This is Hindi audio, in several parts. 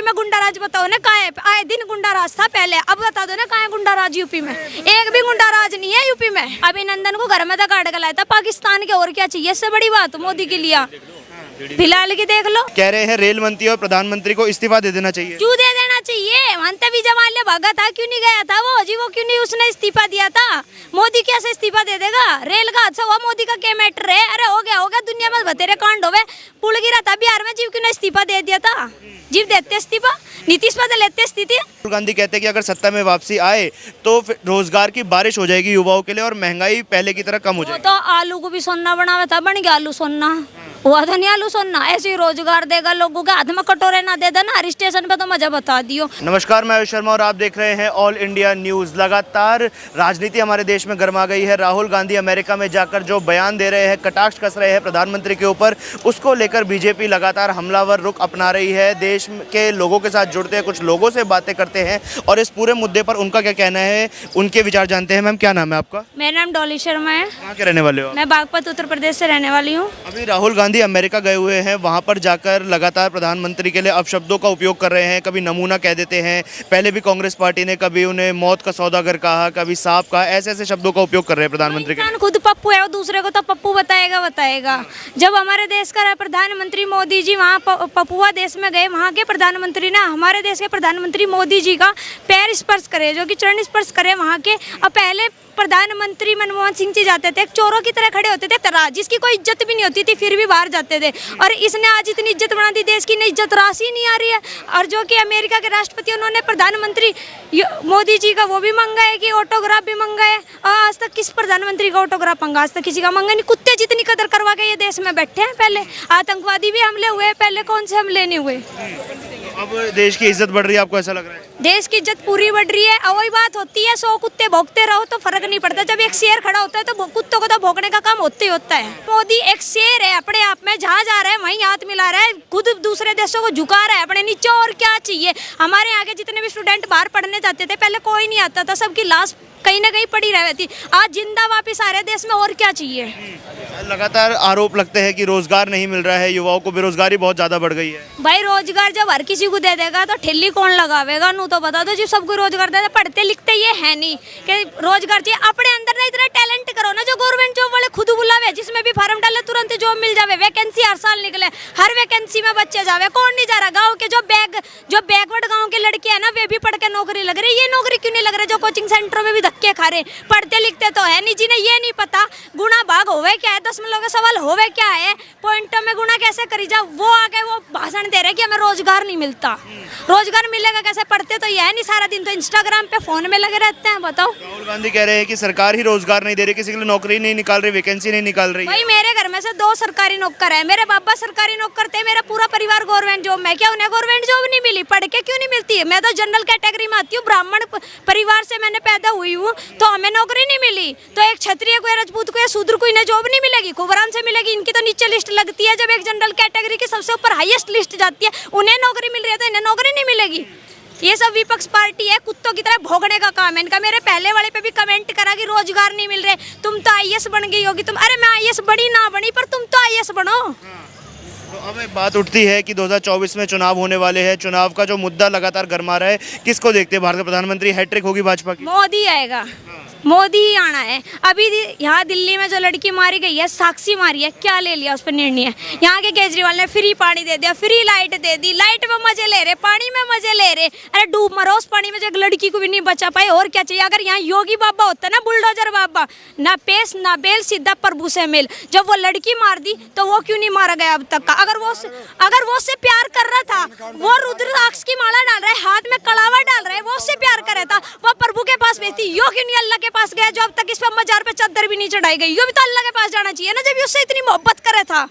में गुंडा राज बताओ ना कहाँ है? आए दिन गुंडा राज था पहले, अब बता दो ना कहाँ है गुंडा राज यूपी में? एक भी गुंडा राज नहीं है यूपी में। अभिनंदन को घर में तक काट के लाया था पाकिस्तान के, और क्या चाहिए इससे बड़ी बात मोदी के लिए? फिलहाल की देख लो। कह रहे हैं रेल मंत्री और प्रधानमंत्री को इस्तीफा दे देना चाहिए। क्यों दे देना चाहिए? मनते भी जमाल भागा था, क्यों नहीं गया था वो जी? वो क्यों नहीं उसने इस्तीफा दिया था? मोदी कैसे इस्तीफा दे देगा? रेल का हादसा हुआ, मोदी का क्या मैटर है? अरे हो गया दुनिया में बतेरे कांड होवे। पुल गिरा था बिहार में, जीव क्यों ने इस्तीफा दे दिया था? जीव देते इस्तीफा, नीतीश बदल लेते स्थिति। राहुल गांधी कहते हैं कि अगर सत्ता में वापसी आए तो फिर रोजगार की बारिश हो जाएगी युवाओं के लिए और महंगाई पहले की तरह कम हो जाएगी। तो आलू को भी सोना बनावे था, बन गया आलू सोना। हुआ तो नहीं आलू सोना। ऐसे ही रोजगार देगा, लोगों के हाथ में कटोरे ना दे देना। हर स्टेशन पे तो मजा बता दियो। नमस्कार, मैं आयुष शर्मा और आप देख रहे हैं ऑल इंडिया न्यूज। लगातार राजनीति हमारे देश में गर्मा गई है। राहुल गांधी अमेरिका में जाकर जो बयान दे रहे हैं, कटाक्ष कस रहे हैं प्रधानमंत्री के ऊपर, उसको लेकर बीजेपी लगातार हमलावर रुख अपना रही है। देश के लोगों के साथ जुड़ते हैं, कुछ लोगों से बातें करते हैं और इस पूरे मुद्दे पर उनका क्या कहना है, उनके विचार जानते हैं। मैम, क्या नाम है आपका? मेरा नाम डॉली शर्मा है। कहाँ के रहने वाले हो? मैं बागपत उत्तर प्रदेश से रहने वाली हूँ। अभी राहुल गांधी अमेरिका गए हुए हैं, वहां पर जाकर लगातार प्रधानमंत्री के लिए अपशब्दों का उपयोग कर रहे हैं। कभी नमूना कह देते हैं, पहले भी कांग्रेस पार्टी ने कभी उन्हें मौत का सौदागर कहा, कभी सांप कहा, ऐसे ऐसे शब्दों का उपयोग कर रहे हैं प्रधानमंत्री के लिए। खुद पप्पू है, वो दूसरे को तो पप्पू बताएगा। जब हमारे देश का प्रधानमंत्री मोदी जी वहाँ पपुआ देश में गए, वहाँ के प्रधानमंत्री ने हमारे देश के प्रधानमंत्री मोदी जी का पैर स्पर्श करे, जो कि चरण स्पर्श करे वहाँ के। और पहले प्रधानमंत्री मनमोहन सिंह जी जाते थे, चोरों की तरह खड़े होते थे, तरह जिसकी कोई इज्जत भी नहीं होती थी, फिर भी बाहर जाते थे। और इसने आज इतनी इज्जत बना दी, देश की इज्जत राशि नहीं आ रही है। और जो कि अमेरिका के राष्ट्रपति, उन्होंने प्रधानमंत्री मोदी जी का वो भी मंगा है कि ऑटोग्राफ भी मंगा है। आज तक किस प्रधानमंत्री का ऑटोग्राफ मंगा? आज तक किसी का मंगा नहीं। कुत्ते जितनी कदर करवा के ये देश में बैठे हैं। पहले आतंकवादी भी हमले हुए, पहले कौन से हमले नहीं हुए? अब देश की इज्जत बढ़ रही है, आपको ऐसा लग रहा है? देश की इज्जत पूरी बढ़ रही है। और वही बात होती है, 100 कुत्ते भौंकते रहो तो फर्क नहीं पड़ता। जब एक शेर खड़ा होता है तो कुत्तों को तो भौंकने का काम होता ही होता है। मोदी एक शेर है अपने आप में, जहाँ जा रहा है वहीं हाथ मिला रहा है, खुद दूसरे देशों को झुका रहा है अपने नीचे। और क्या चाहिए? हमारे यहाँ के जितने भी स्टूडेंट बाहर पढ़ने जाते थे, पहले कोई नहीं आता था, सबकी लाश कहीं ना कहीं पड़ी रहती। आज जिंदा वापस आ रहे देश में, और क्या चाहिए? लगातार आरोप लगते हैं कि रोजगार नहीं मिल रहा है युवाओं को, बेरोजगारी बहुत ज्यादा बढ़ गई है। भाई रोजगार जब हर किसी को दे देगा तो ठेली कौन लगावेगा? नू तो बता दो, जो सबको रोजगार दे, पढ़ते लिखते ये है नहीं कि रोजगार चाहिए। अपने अंदर ना इतना टैलेंट करो ना, जो गवर्नमेंट जॉब वाले खुद बुलावे, जिसमें भी फार्म डाले तुरंत जॉब मिल जावे। वैकेंसी हर साल निकले, हर वैकेंसी में बच्चे जावे। कौन नहीं जा रहा? गाँव के जो बैकवर्ड गाँव के लड़के है ना, वे भी पढ़ के नौकरी लग रही। ये नौकरी क्यों नहीं लग रही? जो कोचिंग सेंटरों में भी धक्के खा रहे, पढ़ते लिखते तो है नहीं। जिन्हें ये नहीं पता गुणा भाग होवे क्या है, दशमलव का सवाल होवे क्या है, पॉइंटों में गुणा कैसे करी जा, वो आके वो भाषण दे रहे कि हमें रोजगार नहीं मिलता। रोजगार मिलेगा कैसे? पढ़ते तो ये है नहीं, सारा दिन तो इंस्टाग्राम पे फोन में लगे रहते हैं। बताओ। राहुल गांधी कह रहे हैं कि सरकार ही रोजगार नहीं दे रही, किसी के लिए नौकरी नहीं निकाल रही, वैकेंसी नहीं निकाल रही। भाई मेरे घर में से 2 सरकारी नौकर है, मेरे पापा सरकारी नौकर थे, मेरा पूरा परिवार गवर्नमेंट जॉब में। क्या उन्हें गवर्नमेंट जॉब नहीं मिली? पढ़ के क्यों नहीं मिलती? मैं तो जनरल कैटेगरी में आती हूँ, ब्राह्मण परिवार से मैंने पैदा हुई हूँ, तो हमें नौकरी नहीं मिली। तो एक क्षत्रिय को, राजपूत को या शूद्र को इन्हें जॉब नहीं मिलेगी? खूब आराम से मिलेगी। इनकी तो नीचे लिस्ट लगती है, जब एक जनरल कैटेगरी की सबसे ऊपर हाईएस्ट लिस्ट जाती है, उन्हें नौकरी मिल रही है तो इन्हें नौकरी नहीं मिलेगी। ये सब विपक्ष पार्टी है, कुत्तों की तरह भोगने का काम है इनका। मेरे पहले वाले पे भी कमेंट करा कि रोजगार नहीं मिल रहे, तुम तो आईएएस बन गई होगी तुम। अरे मैं आईएएस बड़ी ना बनी, पर तुम तो आईएएस बनो। तो अब एक बात उठती है कि 2024 में चुनाव होने वाले हैं, चुनाव का जो मुद्दा लगातार गर्मा रहा है, किसको देखते हैं? भारत का प्रधानमंत्री हैट्रिक होगी भाजपा की? मोदी आएगा, मोदी ही आना है। अभी यहाँ दिल्ली में जो लड़की मारी गई है, साक्षी मारी है, क्या ले लिया उस पर निर्णय? यहाँ के केजरीवाल ने फ्री पानी दे दिया, फ्री लाइट दे दी, लाइट में मजे ले रहे, पानी में मजे ले रहे। अरे डूब मरो उस पानी में, जो एक लड़की को भी नहीं बचा पाए। और क्या चाहिए? अगर यहाँ योगी बाबा होता ना, बुलडोजर बाबा, ना पेश ना बेल, सीधा प्रभु से मिल। जब वो लड़की मार दी तो वो क्यों नहीं मारा गया अब तक का? अगर वो उससे प्यार कर रहा था, वो रुद्राक्ष की माला डाल रहा है, हाथ में कड़ावा डाल रहा है, वो उससे प्यार कर रहा था, वो प्रभु के पास भेजती। यो क्यों नहीं अल्लाह के पास गया, जो अब तक इस पर मजार पे चादर भी नहीं चढ़ाई गई? यो भी तो अल्लाह के पास जाना चाहिए ना, जब उससे इतनी मोहब्बत करे था।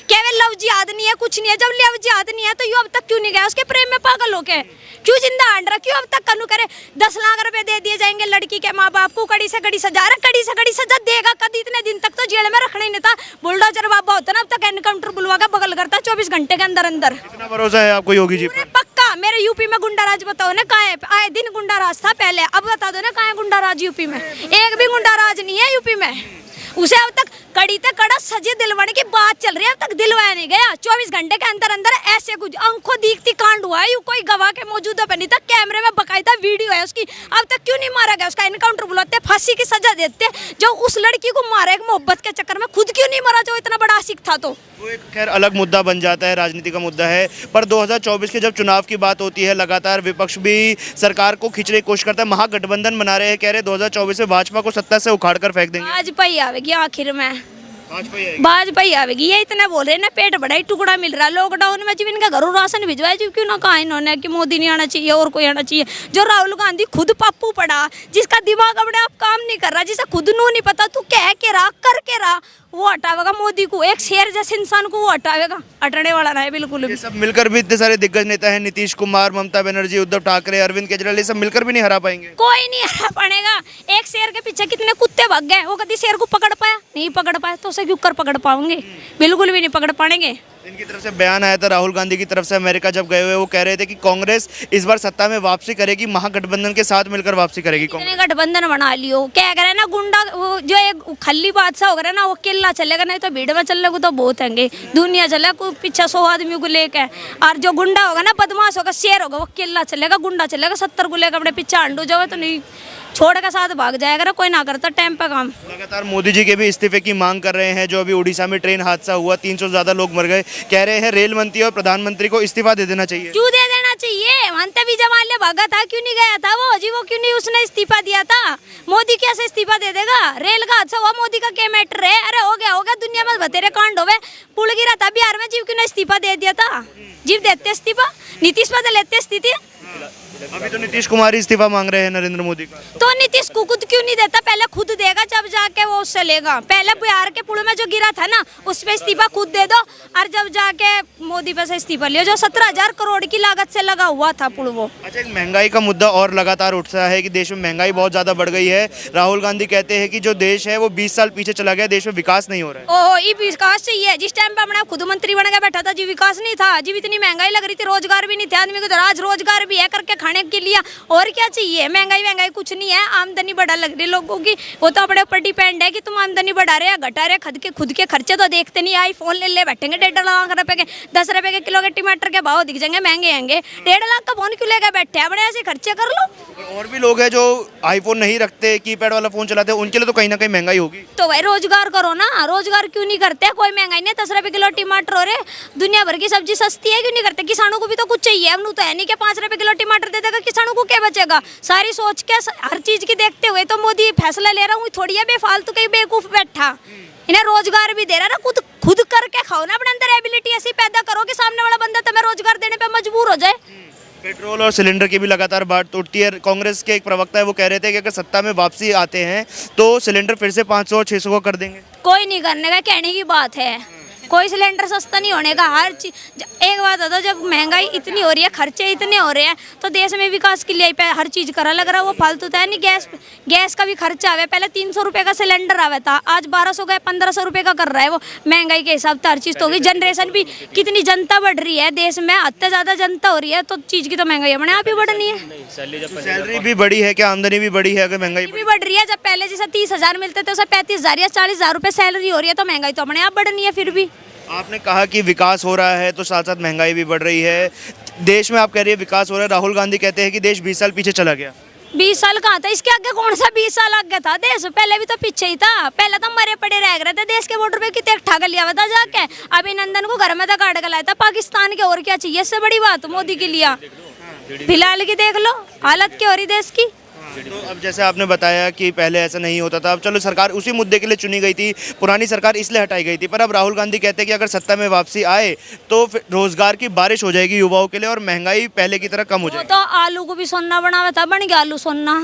क्या वे लव जिहाद नहीं है? कुछ नहीं है। जब लव जिहाद नहीं है तो यो अब तक क्यों नहीं गया? उसके प्रेम में पागल हो के क्यों जिंदा हांड रहा? क्यों अब तक कनु करे? 10 लाख रुपए दे दिए जाएंगे लड़की के माँ बाप को, कड़ी से कड़ी सजा रहा, कड़ी से कड़ी सजा देगा कभी? इतने दिन तक तो जेल में रखना ही नहीं था। बुलडोजर बाबा होता ना, अब तक एनकाउंटर बुलवा का बगल करता 24 घंटे के अंदर अंदर। कितना भरोसा है आपको योगी जी पर? पक्का। मेरे यूपी में गुंडा राज बताओ ना कहाँ है? आए दिन गुंडा राज था पहले, अब बता दो ना कहाँ है गुंडा राज यूपी में? एक भी गुंडा राज नहीं है यूपी में। उसे अब तक कड़ी तक कड़ा सजे दिलवाने की बात चल रही है, अब तक दिलवाया नहीं गया। 24 घंटे के अंदर अंदर ऐसे कुछ आंखों दिखती कांड हुआ है, कोई गवाह के मौजूदा पे नहीं था, कैमरे में बकायदा वीडियो है उसकी। अब तक क्यों नहीं मारा गया उसका? इनकाउंटर बुलाते, फांसी की सजा देते। जो उस लड़की को मारा एक मोहब्बत के चक्कर में, खुद क्यों नहीं मारा जो इतना बड़ा आशिक था? तो वो एक खैर अलग मुद्दा बन जाता है, राजनीति का मुद्दा है। पर 2024 के जब चुनाव की बात होती है, लगातार विपक्ष भी सरकार को खींचने की कोशिश करता है, महागठबंधन बना रहे हैं, कह रहे 2024 में भाजपा को सत्ता से उखाड़ कर फेंक देंगे। भाजपा आवेगी आखिर में, भाजपा आवेगी, ये इतना बोल रहे हैं ना। पेट बड़ा ही टुकड़ा मिल रहा है लॉकडाउन में, जब इनका घरों राशन भिजवाया, जब क्यों ना कहा इन्होंने कि मोदी नहीं आना चाहिए और कोई आना चाहिए। जो राहुल गांधी खुद पप्पू पड़ा, जिसका दिमाग अपने आप काम नहीं कर रहा, जिसे खुद नू नहीं पता तू कह के रहा कर के रहा, वो हटावेगा मोदी को। एक शेर जैसे इंसान को वो हटावेगा, हटने वाला ना है बिल्कुल भी। सब मिलकर भी इतने सारे दिग्गज नेता हैं, नीतीश कुमार, ममता बनर्जी, उद्धव ठाकरे, अरविंद केजरीवाल, ये सब मिलकर भी नहीं हरा पाएंगे। कोई नहीं हरा पाएगा। एक शेर के पीछे कितने कुत्ते भाग गए, वो कभी शेर को पकड़ पाया? नहीं पकड़ पाया, तो उसे क्यों कर पकड़ पाओगे? बिल्कुल भी नहीं पकड़ पाएंगे। इनकी तरफ से बयान आया था राहुल गांधी की तरफ से अमेरिका जब गए हुए, वो कह रहे थे कि कांग्रेस इस बार सत्ता में वापसी करेगी, महागठबंधन के साथ मिलकर वापसी करेगी। इतने गठबंधन बना लियो, क्या करे ना गुंडा, वो जो एक खल्ली बादशाह हो गया ना, वो किला चलेगा, नहीं तो भीड़ में चलने को तो बहुत हैंगे, दुनिया चले को पीछे 100 आदमी को लेके। और जो गुंडा होगा ना, बदमाश होगा, शेर होगा, वो किला चलेगा, गुंडा चलेगा, 70 को लेकर अपने पीछे अंडू जाओ तो नहीं छोड़ के साथ भाग जाएगा ना, कोई ना करता टाइम पे काम। लगातार मोदी जी के भी इस्तीफे की मांग कर रहे हैं। जो अभी उड़ीसा में ट्रेन हादसा हुआ, 300 से ज्यादा लोग मर गए, कह रहे हैं रेल मंत्री और प्रधानमंत्री को इस्तीफा दे देना चाहिए। क्यों दे देना चाहिए? मानते भी जमाले भागा था, क्यों नहीं गया था वो जी? वो क्यों नहीं उसने इस्तीफा दिया था? मोदी कैसे इस्तीफा दे देगा? रेल का हादसा हुआ, मोदी का क्या मैटर है? अरे हो गया, दुनिया में बतेरे कांड होवे। पुल गिरा था बिहार में, जीव क्यों ने इस्तीफा दे दिया था? जीव देते इस्तीफा, नीतीश बदल लेते स्थिति। अभी तो नीतीश कुमार ही इस्तीफा मांग रहे हैं नरेंद्र मोदी का। तो नीतीश को खुद क्यों नहीं देता? पहले खुद देगा, जब जाके वो उससे लेगा। पहले बिहार के पुल में जो गिरा था ना, उस पे इस्तीफा खुद दे दो, और जब जाके मोदी पे से इस्तीफा लियो, जो 17,000 करोड़ की लागत से लगा हुआ था पुल वो। अच्छा, एक महंगाई का मुद्दा और लगातार उठता है कि देश में महंगाई बहुत ज्यादा बढ़ गई है। राहुल गांधी कहते हैं कि जो देश है वो 20 साल पीछे चला गया, देश में विकास नहीं हो रहा है। ओह, ये विकास चाहिए? जिस टाइम पे अपना खुद मंत्री बन के बैठा था जी, विकास नहीं था जी, इतनी महंगाई लग रही थी, रोजगार भी नहीं थे आदमी को। तो आज रोजगार भी है करके खाने के लिए, और क्या चाहिए? महंगाई कुछ नहीं है, आमदनी बढ़ा लग रही लोगों की, वो तो अपने ऊपर डिपेंड है कि तुम आमदनी बढ़ा रहे या घटा रहे। खुद के खर्चे तो देखते नहीं। आईफोन ले बैठेंगे 1.5 लाख रुपए के, 10 रुपए के किलो के टमाटर के भाव दिख जाएंगे, महंगे आएंगे। 1.5 लाख का फोन क्यों लेकर बैठे हैं? अपने ऐसे खर्चे कर लो। और भी लोग हैं जो आईफोन नहीं रखते, कीपैड वाला फोन चलाते हैं, उनके लिए तो कहीं ना कहीं महंगाई होगी। तो भाई रोजगार करो ना, रोजगार क्यों नहीं करते? कोई महंगाई नहीं है, 10 रुपए किलो टमाटर हो रहे, दुनिया भर की सब्जी सस्ती है, क्यों नहीं करते? किसानों को भी तो कुछ चाहिए, हम तो है नहीं कि 5 रुपए किलो टमाटर दे देगा, किसानों को क्या बचेगा? सारी सोच के हर चीज की देखते हुए तो मोदी फैसला ले रहा हूँ, थोड़ी है बेफालतू कहीं बेवकूफ बैठा। इन्हें रोजगार भी दे रहा ना, खुद करके खाओ ना, अपने अंदर एबिलिटी ऐसी पैदा करो कि सामने वाला बंदा तुम्हें रोजगार देने पे मजबूर हो जाए। पेट्रोल और सिलेंडर की भी लगातार बात उठती है। कांग्रेस के एक प्रवक्ता है, वो कह रहे थे कि अगर सत्ता में वापसी आते हैं तो सिलेंडर फिर से 500 और 600 को कर देंगे। कोई नहीं करने का, कहने की बात है। कोई सिलेंडर सस्ता नहीं होने का। हर चीज एक बात है, तो जब महंगाई इतनी हो रही है, खर्चे इतने हो रहे हैं, तो देश में विकास के लिए हर चीज करा लग रहा है। वो फालतू था नहीं। गैस का भी खर्चा आवे, पहले 300 रुपये का सिलेंडर आवे था, आज 1200 का 1500 रुपये का कर रहा है। वो महंगाई के हिसाब से हर चीज तो होगी। जनरेशन भी, कितनी जनता बढ़ रही है देश में, हद से ज्यादा जनता हो रही है, तो चीज की तो महंगाई अपने आप ही बढ़नी है। सैलरी भी बढ़ी है क्या? आमदनी भी बढ़ी है अगर महंगाई भी बढ़ रही है? जब पहले जैसे 30,000 मिलते थे, उसे 35,000 या 40,000 रुपये सैलरी हो रही है, तो महंगाई तो अपने आप बढ़नी है। फिर भी आपने कहा कि विकास हो रहा है, तो साथ साथ महंगाई भी बढ़ रही है देश में। आप कह रही है विकास हो रहा है, राहुल गांधी कहते हैं कि देश 20 साल पीछे चला गया। 20 साल कहाँ था? इसके आगे कौन सा 20 साल आगे था? देश पहले भी तो पीछे ही था। पहले तो मरे पड़े रह गए थे, देश के बॉर्डर पे कितने ठग लिया हुआ था जाके। अभिनंदन को घर में तो काट के लाया था पाकिस्तान के, और क्या चाहिए? इससे बड़ी बात मोदी के लिए फिलहाल की देख लो हालत क्या हो रही देश की। तो अब जैसे आपने बताया कि पहले ऐसा नहीं होता था, अब चलो सरकार उसी मुद्दे के लिए चुनी गई थी, पुरानी सरकार इसलिए हटाई गई थी, पर अब राहुल गांधी कहते हैं कि अगर सत्ता में वापसी आए तो फिर रोजगार की बारिश हो जाएगी युवाओं के लिए, और महंगाई पहले की तरह कम हो जाएगी। तो आलू को भी सोना बनावा था, बन गया आलू सोना।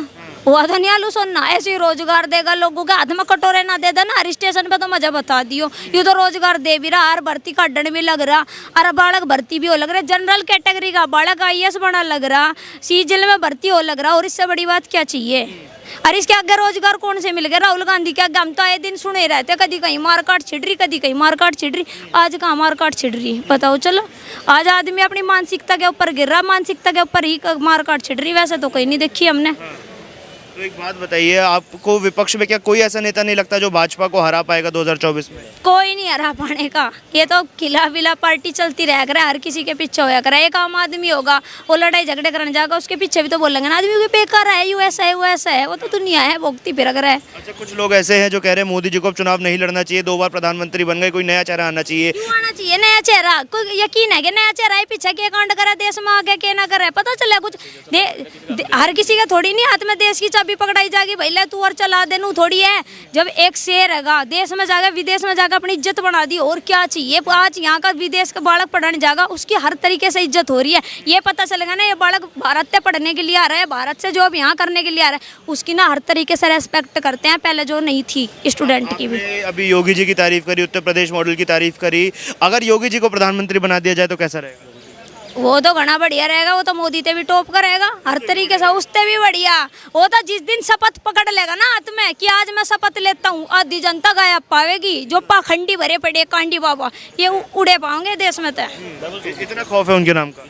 हुआ था नहीं आलू सोना? ऐसे ही रोजगार देगा लोगों के हाथ में कटोरे ना दे देना। हर स्टेशन पे तो मजा बता दियो, ये तो रोजगार दे भी रहा, हर भर्ती काटने भी लग रहा, और बालक भर्ती भी हो लग रहा, जनरल कैटेगरी का बालक IAS बना लग रहा, सीजीएल में भर्ती हो लग रहा, और इससे बड़ी बात क्या चाहिए? अरे इसके आगे रोजगार कौन से मिल गया? राहुल गांधी के आगे हम तो आए दिन सुने रहते, कभी कहीं मारकाट छिड़ रही, कभी कहीं मारकाट छिड़ रही। आज कहाँ मारकाट छिड़ रही बताओ? चलो, आज आदमी अपनी मानसिकता के ऊपर गिर रहा, मानसिकता के ऊपर ही मारकाट छिड़ रही। वैसे तो कहीं नहीं देखी हमने। तो तो एक बात बताइए, आपको विपक्ष में क्या कोई ऐसा नेता नहीं लगता जो भाजपा को हरा पाएगा 2024 में? कोई नहीं हरा पाने का, ये तो खिला बिला पार्टी चलती रह करे, हर किसी के पीछे होया करे। एक आम आदमी होगा वो लड़ाई झगड़े करने जाएगा, उसके पीछे भी तो बोलेंगे ना आदमी भी बेकार है, यू ऐसा है वो ऐसा है, वो तो दुनिया है भोगती फिर रहा है। अच्छा, कुछ लोग ऐसे हैं जो कह रहे हैं मोदी जी को अब चुनाव नहीं लड़ना चाहिए, 2 बार प्रधानमंत्री बन गए, कोई नया चेहरा आना चाहिए। क्यों आना चाहिए नया चेहरा? कोई यकीन है कि नया चेहरा ही पीछे के कांड करे, देश में आगे के ना करे, पता चले कुछ हर किसी का थोड़ी नहीं हाथ में देश की चाबी पकड़ाई जाएगी, भैया तू और चला दे नू थोड़ी है। जब एक शेर हैगा देश में जाकर विदेश में जाकर अपनी इज्जत बना दी, और क्या चाहिए? आज यहाँ का विदेश का बालक पढ़ने जाएगा, उसकी हर तरीके से इज्जत हो रही है। ये पता चलेगा ना ये बालक भारत से पढ़ने के लिए आ रहा है, भारत से जॉब यहाँ करने के लिए आ रहा है, उसकी ना हर तरीके से रेस्पेक्ट करते हैं, पहले जो नहीं थी स्टूडेंट की भी। अभी योगी जी की तारीफ करी, उत्तर प्रदेश मॉडल की तारीफ करी, अगर योगी जी को प्रधानमंत्री बना दिया जाए तो कैसा रहेगा? वो तो घना बढ़िया रहेगा, वो तो मोदी ते भी टॉप करेगा हर तरीके से, उससे भी बढ़िया। वो तो जिस दिन शपथ पकड़ लेगा ना हाथ में कि आज मैं शपथ लेता हूँ, आधी जनता गायब पावेगी, जो पाखंडी भरे पड़े कांडी बाबा ये उड़े पाओगे देश में। तो इतना खौफ है उनके नाम का?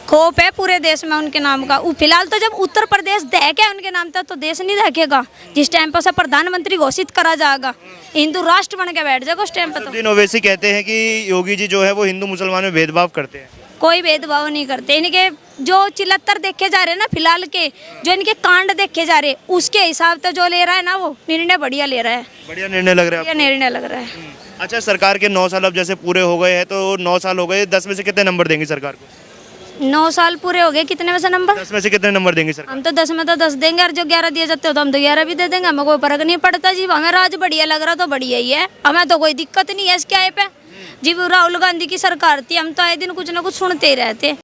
खौफ है पूरे देश में उनके नाम का। फिलहाल तो जब उत्तर प्रदेश देखे उनके नाम तक तो देश नहीं देखेगा। जिस टाइम पर से प्रधानमंत्री घोषित करा जाएगा, हिंदू राष्ट्र बन के बैठ जाएगा उस टाइम पर। तो ओवैसी कहते हैं कि योगी जी जो है वो हिंदू मुसलमान में भेदभाव करते हैं। कोई भेदभाव नहीं करते, इनके जो चिल्लत्तर देखे जा रहे हैं ना फिलहाल के, जो इनके कांड देखे जा रहे हैं उसके हिसाब से जो ले रहा है ना वो निर्णय बढ़िया ले रहा है। बढ़िया निर्णय लग रहा है? बढ़िया निर्णय लग रहा है। अच्छा, सरकार के 9 साल अब जैसे पूरे हो गए हैं, तो 9 साल हो गए, 10 में से कितने नंबर देंगे सरकार को? 9 साल पूरे हो गए, कितने में से नंबर? 10 में से कितने नंबर देंगे सरकार? हम तो 10 में तो 10 देंगे, और जो 11 दिए जाते हो तो हम तो 11 भी दे देंगे, हमें कोई फर्क नहीं पड़ता जी। हमें राज बढ़िया लग रहा तो बढ़िया ही है, हमें तो कोई दिक्कत नहीं है इसके आए पे जी। राहुल गांधी की सरकार थी, हम तो आए दिन कुछ ना कुछ सुनते ही रहते।